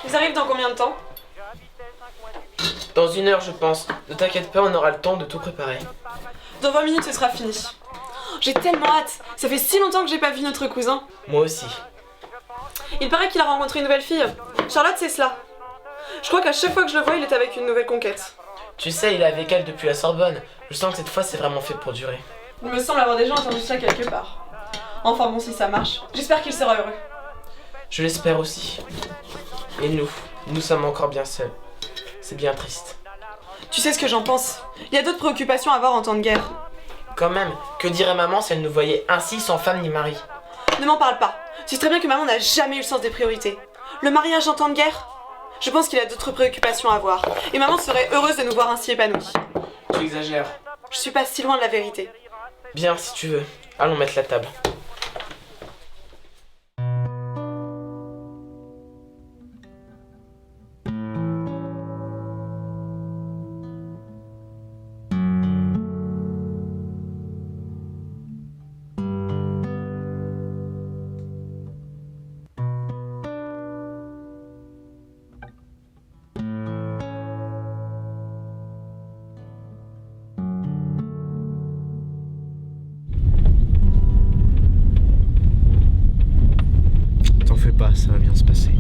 Ils arrivent dans combien de temps? Dans 1 heure, je pense. Ne t'inquiète pas, on aura le temps de tout préparer. Dans 20 minutes, ce sera fini. J'ai tellement hâte. Ça fait si longtemps que j'ai pas vu notre cousin. Moi aussi. Il paraît qu'il a rencontré une nouvelle fille. Charlotte, c'est cela. Je crois qu'à chaque fois que je le vois, il est avec une nouvelle conquête. Tu sais, il est avec elle depuis la Sorbonne. Je sens que cette fois, c'est vraiment fait pour durer. Il me semble avoir déjà entendu ça quelque part. Enfin bon, si ça marche, j'espère qu'il sera heureux. Je l'espère aussi. Et nous sommes encore bien seuls. C'est bien triste. Tu sais ce que j'en pense. Il y a d'autres préoccupations à avoir en temps de guerre. Quand même, que dirait maman si elle nous voyait ainsi sans femme ni mari? Ne m'en parle pas. Tu sais très bien que maman n'a jamais eu le sens des priorités. Le mariage en temps de guerre? Je pense qu'il a d'autres préoccupations à avoir. Et maman serait heureuse de nous voir ainsi épanouis. Tu exagères. Je suis pas si loin de la vérité. Bien, si tu veux. Allons mettre la table. T'en fais pas, ça va bien se passer.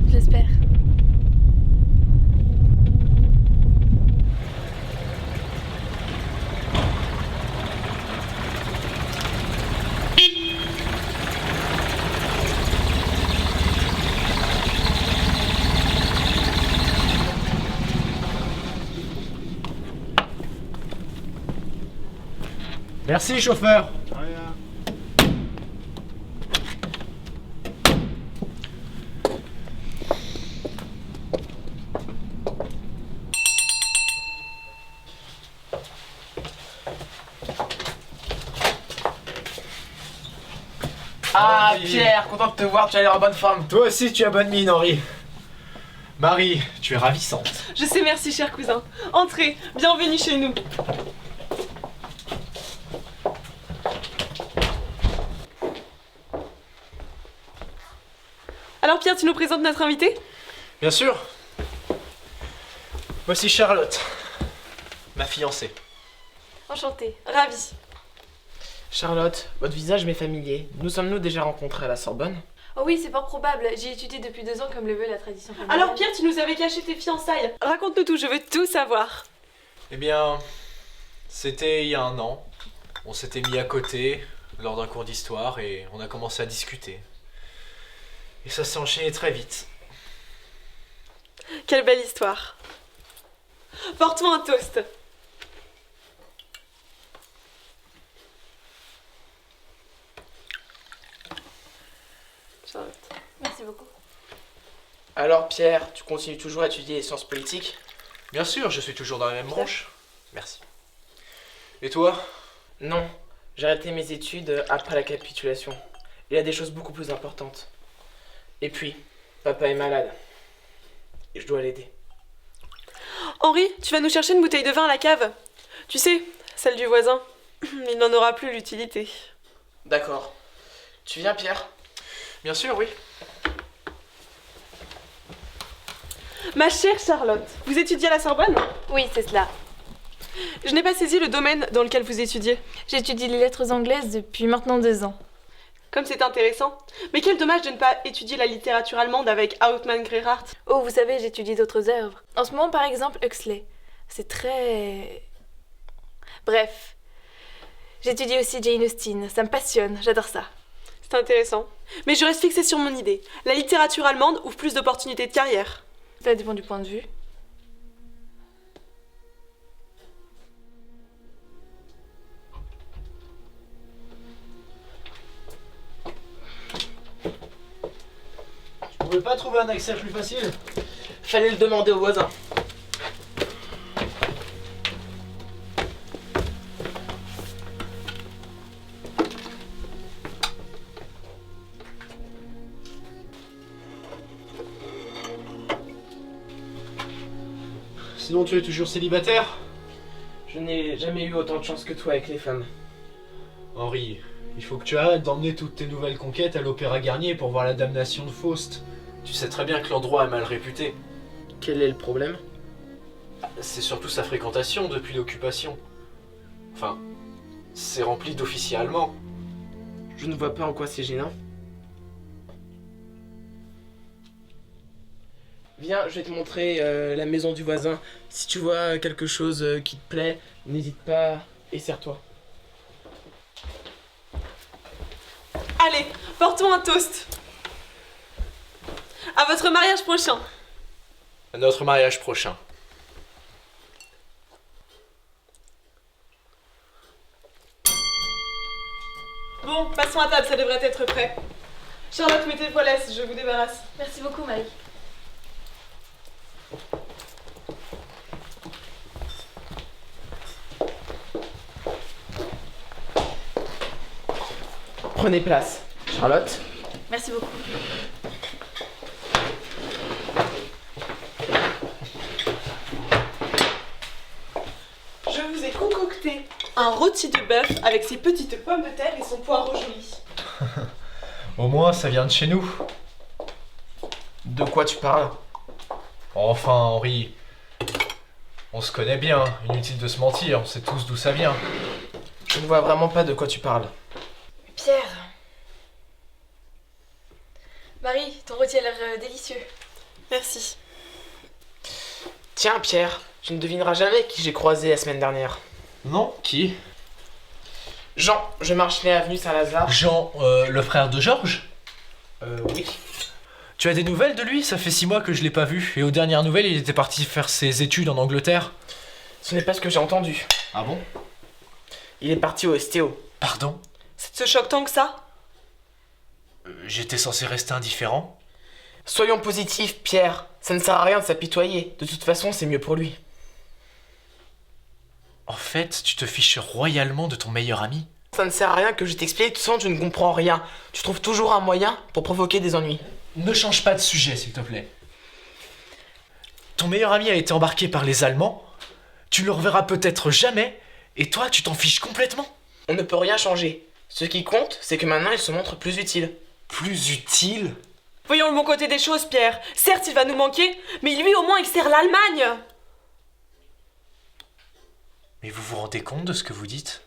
Je l'espère. Merci, chauffeur. Ah, Henri. Pierre, content de te voir, tu as l'air en bonne forme. Toi aussi, tu as bonne mine, Henri. Marie, tu es ravissante. Je sais, merci, cher cousin. Entrez, bienvenue chez nous. Alors Pierre, tu nous présentes notre invité? Bien sûr. Voici Charlotte, ma fiancée. Enchantée, ravie. Charlotte, votre visage m'est familier. Nous sommes-nous déjà rencontrés à la Sorbonne? Oh oui, c'est fort probable. J'ai étudié depuis 2 ans comme le veut la tradition familiale. Alors Pierre, tu nous avais caché tes fiançailles. Raconte-nous tout, je veux tout savoir. Eh bien, c'était il y a 1 an. On s'était mis à côté lors d'un cours d'histoire et on a commencé à discuter. Et ça s'est enchaîné très vite. Quelle belle histoire. Porte-moi un toast. Charlotte. Merci beaucoup. Alors Pierre, tu continues toujours à étudier les sciences politiques? Bien sûr, je suis toujours dans la même branche. Merci. Et toi? Non, j'ai arrêté mes études après la capitulation. Il y a des choses beaucoup plus importantes. Et puis, papa est malade. Et je dois l'aider. Henri, tu vas nous chercher une bouteille de vin à la cave. Tu sais, celle du voisin. Il n'en aura plus l'utilité. D'accord. Tu viens, Pierre? Bien sûr, oui. Ma chère Charlotte, vous étudiez à la Sorbonne? Oui, c'est cela. Je n'ai pas saisi le domaine dans lequel vous étudiez. J'étudie les lettres anglaises depuis maintenant 2 ans. Comme c'est intéressant. Mais quel dommage de ne pas étudier la littérature allemande avec Hauptmann Greyrat. Oh, vous savez, j'étudie d'autres œuvres. En ce moment, par exemple, Huxley. C'est très... Bref. J'étudie aussi Jane Austen. Ça me passionne, j'adore ça. C'est intéressant. Mais je reste fixée sur mon idée. La littérature allemande ouvre plus d'opportunités de carrière. Ça dépend du point de vue. Tu pouvais pas trouver un accès plus facile? Fallait le demander au voisin. Sinon, tu es toujours célibataire? Je n'ai jamais eu autant de chance que toi avec les femmes. Henri, il faut que tu arrêtes d'emmener toutes tes nouvelles conquêtes à l'Opéra Garnier pour voir la damnation de Faust. Tu sais très bien que l'endroit est mal réputé. Quel est le problème? C'est surtout sa fréquentation depuis l'occupation. Enfin, c'est rempli d'officiers allemands. Je ne vois pas en quoi c'est gênant. Viens, je vais te montrer la maison du voisin. Si tu vois quelque chose qui te plaît, n'hésite pas et serre-toi. Allez, portons un toast. À votre mariage prochain. À notre mariage prochain. Bon, passons à table, ça devrait être prêt. Charlotte, mettez le poêle, je vous débarrasse. Merci beaucoup, Marie. Prenez place. Charlotte? Merci beaucoup. Je vous ai concocté un rôti de bœuf avec ses petites pommes de terre et son poireau joli. Au moins, ça vient de chez nous. De quoi tu parles? Enfin, Henri, on se connaît bien, inutile de se mentir, on sait tous d'où ça vient. Je ne vois vraiment pas de quoi tu parles. Pierre. Marie, ton rôti a l'air délicieux. Merci. Tiens, Pierre, tu ne devineras jamais qui j'ai croisé la semaine dernière. Non? Qui? Jean, je marchais avenue Saint-Lazare. Jean, le frère de Georges? Oui. Tu as des nouvelles de lui? Ça fait 6 mois que je l'ai pas vu, et aux dernières nouvelles, il était parti faire ses études en Angleterre. Ce n'est pas ce que j'ai entendu. Ah bon? Il est parti au STO. Pardon? Ça te choque tant que ça? J'étais censé rester indifférent? Soyons positifs, Pierre. Ça ne sert à rien de s'apitoyer. De toute façon, c'est mieux pour lui. En fait, tu te fiches royalement de ton meilleur ami? Ça ne sert à rien que je t'explique, tu sens que je ne comprends rien. Tu trouves toujours un moyen pour provoquer des ennuis. Ne change pas de sujet, s'il te plaît. Ton meilleur ami a été embarqué par les Allemands, tu le reverras peut-être jamais, et toi, tu t'en fiches complètement? On ne peut rien changer. Ce qui compte, c'est que maintenant il se montre plus utile. Plus utile? Voyons le bon côté des choses, Pierre. Certes, il va nous manquer, mais lui, au moins, il sert l'Allemagne. Mais vous vous rendez compte de ce que vous dites?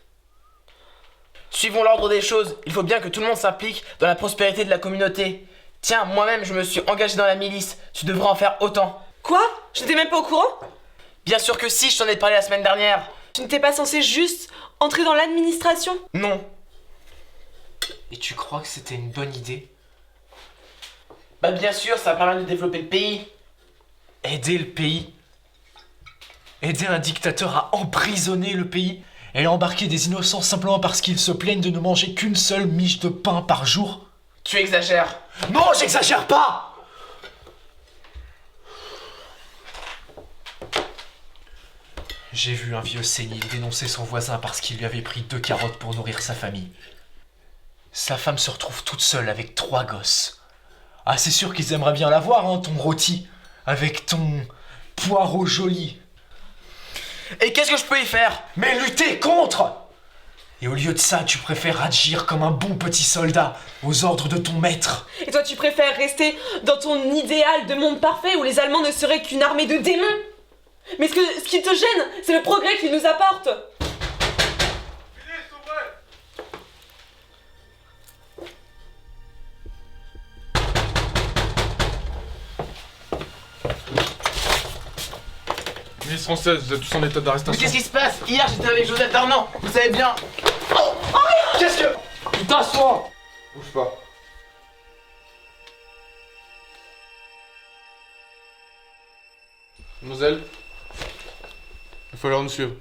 Suivons l'ordre des choses. Il faut bien que tout le monde s'implique dans la prospérité de la communauté. Tiens, moi-même, je me suis engagé dans la milice. Tu devrais en faire autant. Quoi? Je n'étais même pas au courant? Bien sûr que si, je t'en ai parlé la semaine dernière. Tu n'étais pas censé juste entrer dans l'administration? Non. Et tu crois que c'était une bonne idée? Bah bien sûr, ça permet de développer le pays. Aider le pays? Aider un dictateur à emprisonner le pays et à embarquer des innocents simplement parce qu'ils se plaignent de ne manger qu'une seule miche de pain par jour? Tu exagères. Non, j'exagère pas! J'ai vu un vieux sénile dénoncer son voisin parce qu'il lui avait pris 2 carottes pour nourrir sa famille. Sa femme se retrouve toute seule avec 3 gosses. Ah, c'est sûr qu'ils aimeraient bien l'avoir, hein, ton rôti, avec ton poireau joli. Et qu'est-ce que je peux y faire? Mais lutter contre! Et au lieu de ça, tu préfères agir comme un bon petit soldat, aux ordres de ton maître. Et toi, tu préfères rester dans ton idéal de monde parfait où les Allemands ne seraient qu'une armée de démons? Mais ce qui te gêne, c'est le progrès qu'ils nous apportent. Milice française, vous êtes tous en état Mais d'arrestation. qu'est-ce qui se passe? Hier, j'étais avec Joseph Darnan. Vous savez bien. Qu'est-ce que... Putain, sois... Bouge pas. Mademoiselle, il faut leur nous suivre.